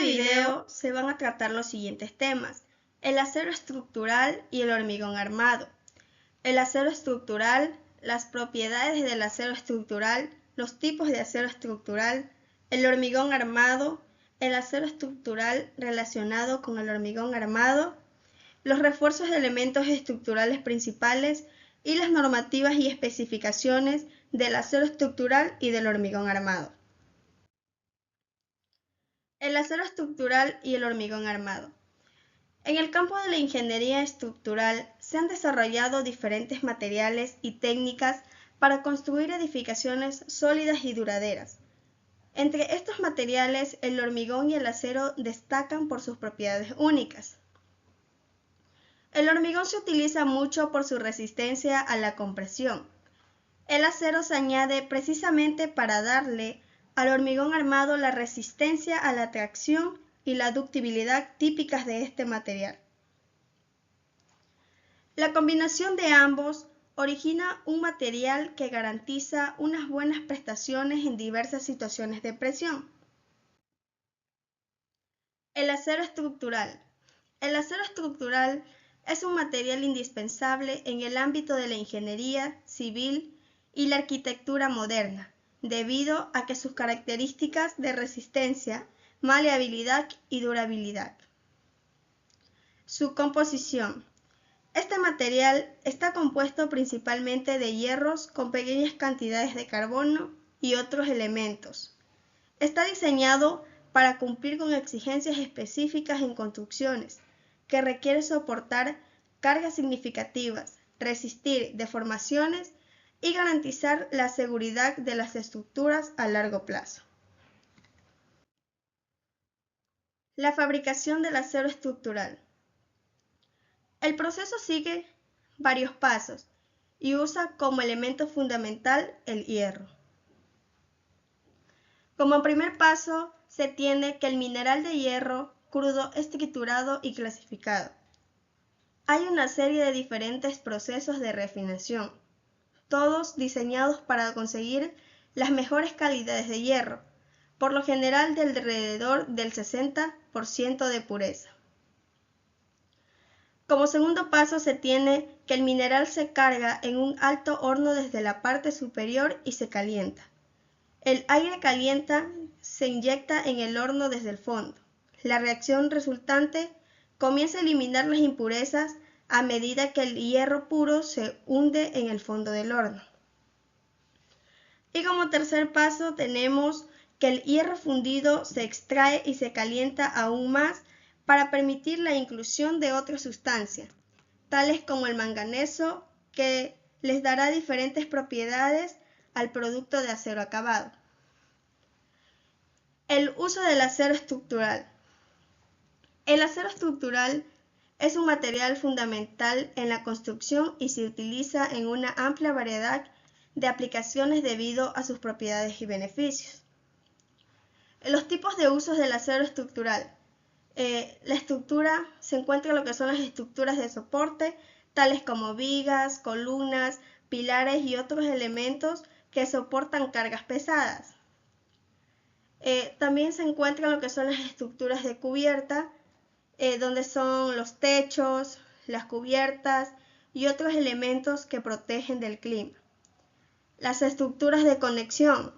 video se van a tratar los siguientes temas: el acero estructural y el hormigón armado. El acero estructural, las propiedades del acero estructural, los tipos de acero estructural, el hormigón armado, el acero estructural relacionado con el hormigón armado, los refuerzos de elementos estructurales principales y las normativas y especificaciones del acero estructural y del hormigón armado. El acero estructural y el hormigón armado. En el campo de la ingeniería estructural se han desarrollado diferentes materiales y técnicas para construir edificaciones sólidas y duraderas. Entre estos materiales, el hormigón y el acero destacan por sus propiedades únicas. El hormigón se utiliza mucho por su resistencia a la compresión. El acero se añade precisamente para darle al hormigón armado la resistencia a la tracción y la ductibilidad típicas de este material. La combinación de ambos origina un material que garantiza unas buenas prestaciones en diversas situaciones de presión. El acero estructural. El acero estructural es un material indispensable en el ámbito de la ingeniería civil y la arquitectura moderna, debido a que sus características de resistencia, maleabilidad y durabilidad. Su composición. Este material está compuesto principalmente de hierros con pequeñas cantidades de carbono y otros elementos. Está diseñado para cumplir con exigencias específicas en construcciones, que requiere soportar cargas significativas, resistir deformaciones y garantizar la seguridad de las estructuras a largo plazo. La fabricación del acero estructural. El proceso sigue varios pasos y usa como elemento fundamental el hierro. Como primer paso, se tiene que el mineral de hierro crudo es triturado y clasificado. Hay una serie de diferentes procesos de refinación, todos diseñados para conseguir las mejores calidades de hierro, por lo general de alrededor del 60% de pureza. Como segundo paso se tiene que el mineral se carga en un alto horno desde la parte superior y se calienta. El aire caliente se inyecta en el horno desde el fondo. La reacción resultante comienza a eliminar las impurezas a medida que el hierro puro se hunde en el fondo del horno. Y como tercer paso tenemos que el hierro fundido se extrae y se calienta aún más para permitir la inclusión de otras sustancias, tales como el manganeso, que les dará diferentes propiedades al producto de acero acabado. El uso del acero estructural. El acero estructural es un material fundamental en la construcción y se utiliza en una amplia variedad de aplicaciones debido a sus propiedades y beneficios. Los tipos de usos del acero estructural. La estructura se encuentra en lo que son las estructuras de soporte, tales como vigas, columnas, pilares y otros elementos que soportan cargas pesadas. También se encuentran lo que son las estructuras de cubierta, donde son los techos, las cubiertas y otros elementos que protegen del clima. Las estructuras de conexión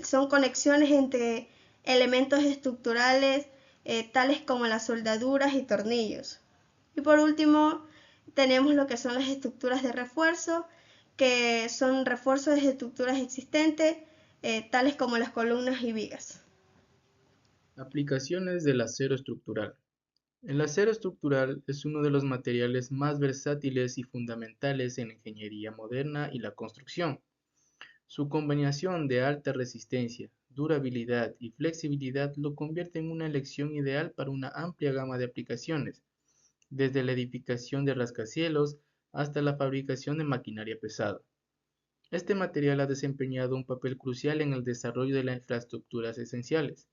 son conexiones entre elementos estructurales tales como las soldaduras y tornillos. Y por último tenemos lo que son las estructuras de refuerzo, que son refuerzos de estructuras existentes tales como las columnas y vigas. Aplicaciones del acero estructural. El acero estructural es uno de los materiales más versátiles y fundamentales en la ingeniería moderna y la construcción. Su combinación de alta resistencia, durabilidad y flexibilidad lo convierte en una elección ideal para una amplia gama de aplicaciones, desde la edificación de rascacielos hasta la fabricación de maquinaria pesada. Este material ha desempeñado un papel crucial en el desarrollo de las infraestructuras esenciales,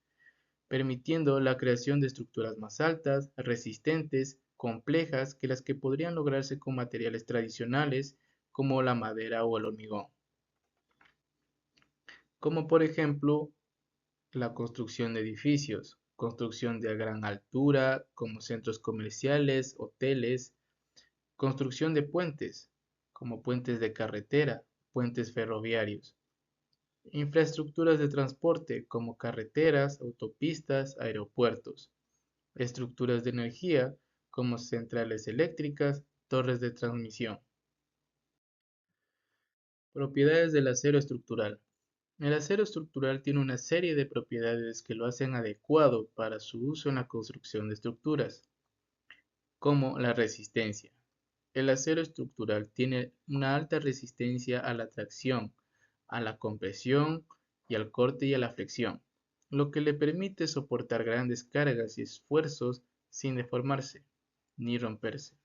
permitiendo la creación de estructuras más altas, resistentes, complejas que las que podrían lograrse con materiales tradicionales como la madera o el hormigón, como por ejemplo la construcción de edificios, construcción de gran altura, como centros comerciales, hoteles, construcción de puentes, como puentes de carretera, puentes ferroviarios, infraestructuras de transporte, como carreteras, autopistas, aeropuertos, estructuras de energía, como centrales eléctricas, torres de transmisión. Propiedades del acero estructural. El acero estructural tiene una serie de propiedades que lo hacen adecuado para su uso en la construcción de estructuras, como la resistencia. El acero estructural tiene una alta resistencia a la tracción, a la compresión y al corte y a la flexión, lo que le permite soportar grandes cargas y esfuerzos sin deformarse ni romperse.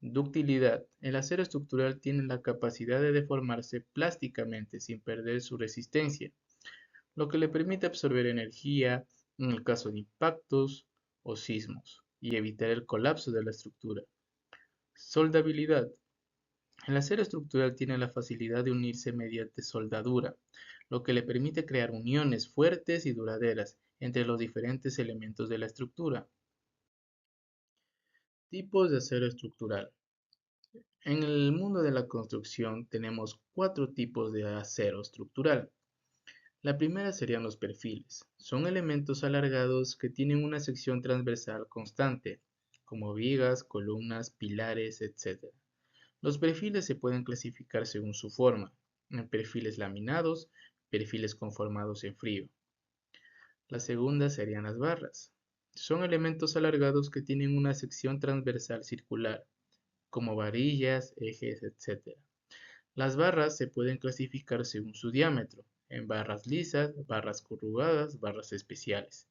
Ductilidad. El acero estructural tiene la capacidad de deformarse plásticamente sin perder su resistencia, lo que le permite absorber energía en el caso de impactos o sismos y evitar el colapso de la estructura. Soldabilidad. El acero estructural tiene la facilidad de unirse mediante soldadura, lo que le permite crear uniones fuertes y duraderas entre los diferentes elementos de la estructura. Tipos de acero estructural. En el mundo de la construcción tenemos 4 tipos de acero estructural. La primera serían los perfiles. Son elementos alargados que tienen una sección transversal constante, como vigas, columnas, pilares, etc. Los perfiles se pueden clasificar según su forma, en perfiles laminados, perfiles conformados en frío. La segunda serían las barras. Son elementos alargados que tienen una sección transversal circular, como varillas, ejes, etc. Las barras se pueden clasificar según su diámetro, en barras lisas, barras corrugadas, barras especiales.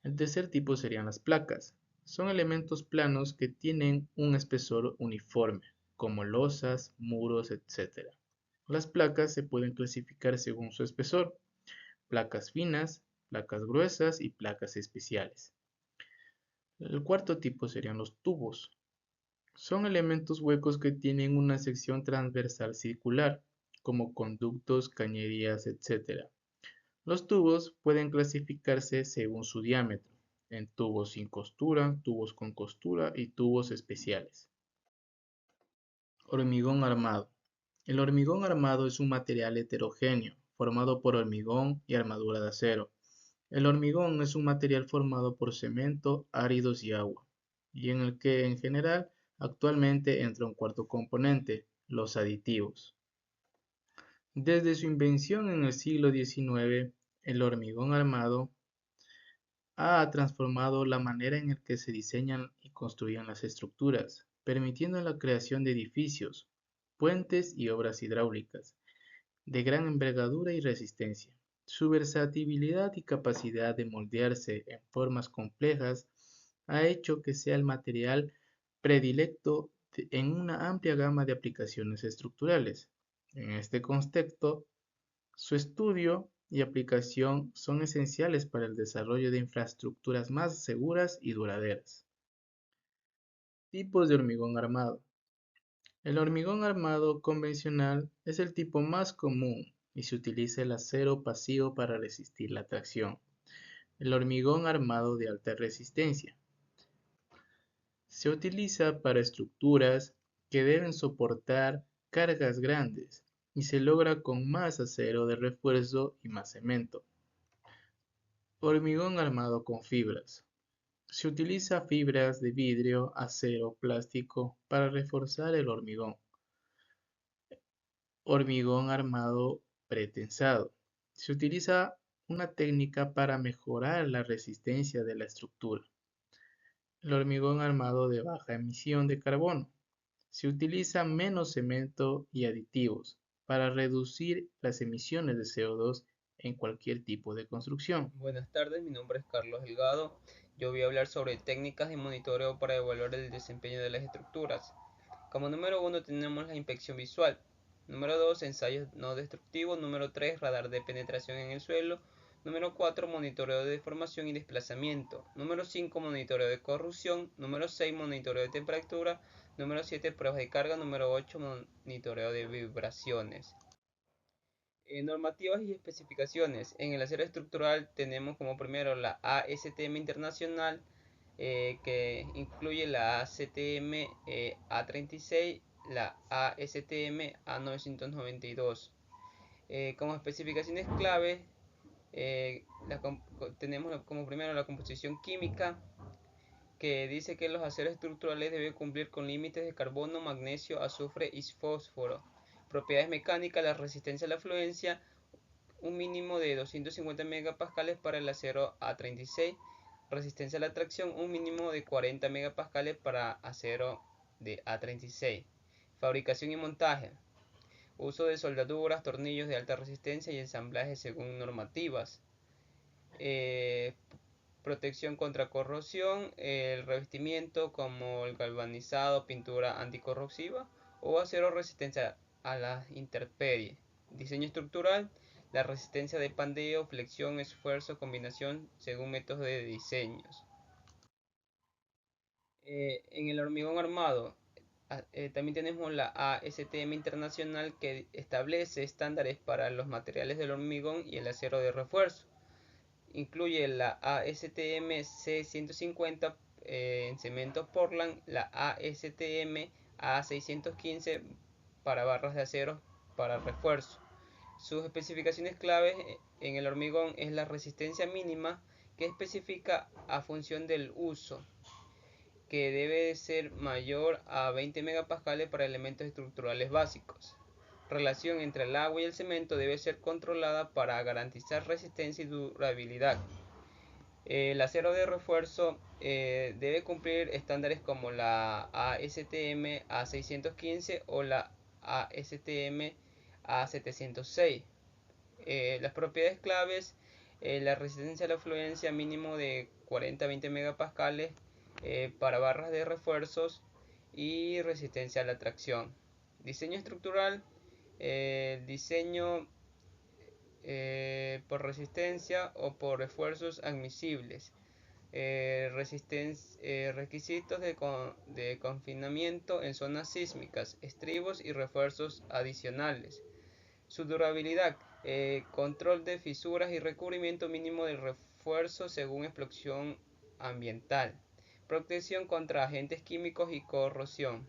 El tercer tipo serían las placas. Son elementos planos que tienen un espesor uniforme, como losas, muros, etc. Las placas se pueden clasificar según su espesor, placas finas, placas gruesas y placas especiales. El cuarto tipo serían los tubos. Son elementos huecos que tienen una sección transversal circular, como conductos, cañerías, etc. Los tubos pueden clasificarse según su diámetro, en tubos sin costura, tubos con costura y tubos especiales. Hormigón armado. El hormigón armado es un material heterogéneo, formado por hormigón y armadura de acero. El hormigón es un material formado por cemento, áridos y agua, y en el que en general actualmente entra un cuarto componente, los aditivos. Desde su invención en el siglo XIX, el hormigón armado ha transformado la manera en la que se diseñan y construyen las estructuras, permitiendo la creación de edificios, puentes y obras hidráulicas de gran envergadura y resistencia. Su versatilidad y capacidad de moldearse en formas complejas ha hecho que sea el material predilecto en una amplia gama de aplicaciones estructurales. En este contexto, su estudio y aplicación son esenciales para el desarrollo de infraestructuras más seguras y duraderas. Tipos de hormigón armado. El hormigón armado convencional es el tipo más común y se utiliza el acero pasivo para resistir la tracción. El hormigón armado de alta resistencia se utiliza para estructuras que deben soportar cargas grandes y se logra con más acero de refuerzo y más cemento. Hormigón armado con fibras. Se utiliza fibras de vidrio, acero, plástico para reforzar el hormigón. Hormigón armado pretensado. Se utiliza una técnica para mejorar la resistencia de la estructura. El hormigón armado de baja emisión de carbono. Se utiliza menos cemento y aditivos para reducir las emisiones de CO2 en cualquier tipo de construcción. Buenas tardes, mi nombre es Carlos Delgado. Yo voy a hablar sobre técnicas de monitoreo para evaluar el desempeño de las estructuras. Como número 1 tenemos la inspección visual. Número 2, ensayos no destructivos. Número 3, radar de penetración en el suelo. Número 4, monitoreo de deformación y desplazamiento. Número 5, monitoreo de corrosión. Número 6, monitoreo de temperatura. Número 7, pruebas de carga. Número 8, monitoreo de vibraciones. Normativas y especificaciones. En el acero estructural tenemos como primero la ASTM Internacional, que incluye la ASTM A36, la ASTM A992. Como especificaciones clave, tenemos como primero la composición química, que dice que los aceros estructurales deben cumplir con límites de carbono, magnesio, azufre y fósforo. Propiedades mecánicas: la resistencia a la fluencia, un mínimo de 250 megapascales para el acero A36. Resistencia a la tracción, un mínimo de 40 megapascales para acero de A36. Fabricación y montaje: uso de soldaduras, tornillos de alta resistencia y ensamblaje según normativas. Protección contra corrosión: el revestimiento como el galvanizado, pintura anticorrosiva o acero resistente a la intemperie. Diseño estructural: la resistencia de pandeo, flexión, esfuerzo, combinación según métodos de diseños. En el hormigón armado también tenemos la ASTM Internacional, que establece estándares para los materiales del hormigón y el acero de refuerzo. Incluye la ASTM C150 en cemento Portland, la ASTM A615 para barras de acero para refuerzo. Sus especificaciones claves en el hormigón es la resistencia mínima, que especifica a función del uso, que debe ser mayor a 20 megapascales para elementos estructurales básicos. Relación entre el agua y el cemento debe ser controlada para garantizar resistencia y durabilidad. El acero de refuerzo debe cumplir estándares como la ASTM A615 o la ASTM A706. Las propiedades claves: la resistencia a la fluencia mínimo de 40-20 megapascales para barras de refuerzos y resistencia a la tracción. Diseño estructural: diseño por resistencia o por esfuerzos admisibles. Requisitos de confinamiento en zonas sísmicas, estribos y refuerzos adicionales. Su durabilidad: control de fisuras y recubrimiento mínimo del refuerzo según explosión ambiental. Protección contra agentes químicos y corrosión.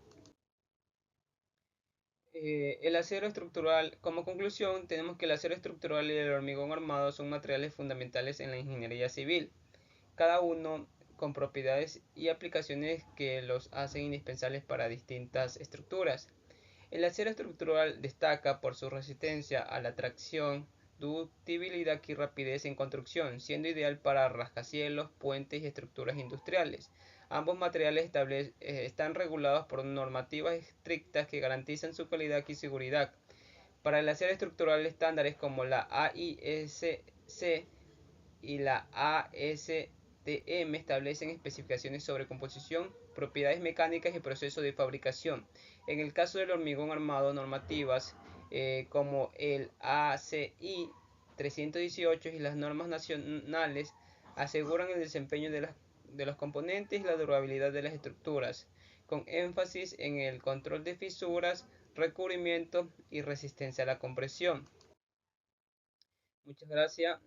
El acero estructural. Como conclusión, tenemos que el acero estructural y el hormigón armado son materiales fundamentales en la ingeniería civil, cada uno con propiedades y aplicaciones que los hacen indispensables para distintas estructuras. El acero estructural destaca por su resistencia a la tracción, ductibilidad y rapidez en construcción, siendo ideal para rascacielos, puentes y estructuras industriales. Ambos materiales están regulados por normativas estrictas que garantizan su calidad y seguridad. Para el acero estructural, estándares como la AISC y la ASTM establecen especificaciones sobre composición, propiedades mecánicas y proceso de fabricación. En el caso del hormigón armado, normativas como el ACI 318 y las normas nacionales aseguran el desempeño de los componentes y la durabilidad de las estructuras, con énfasis en el control de fisuras, recubrimiento y resistencia a la compresión. Muchas gracias.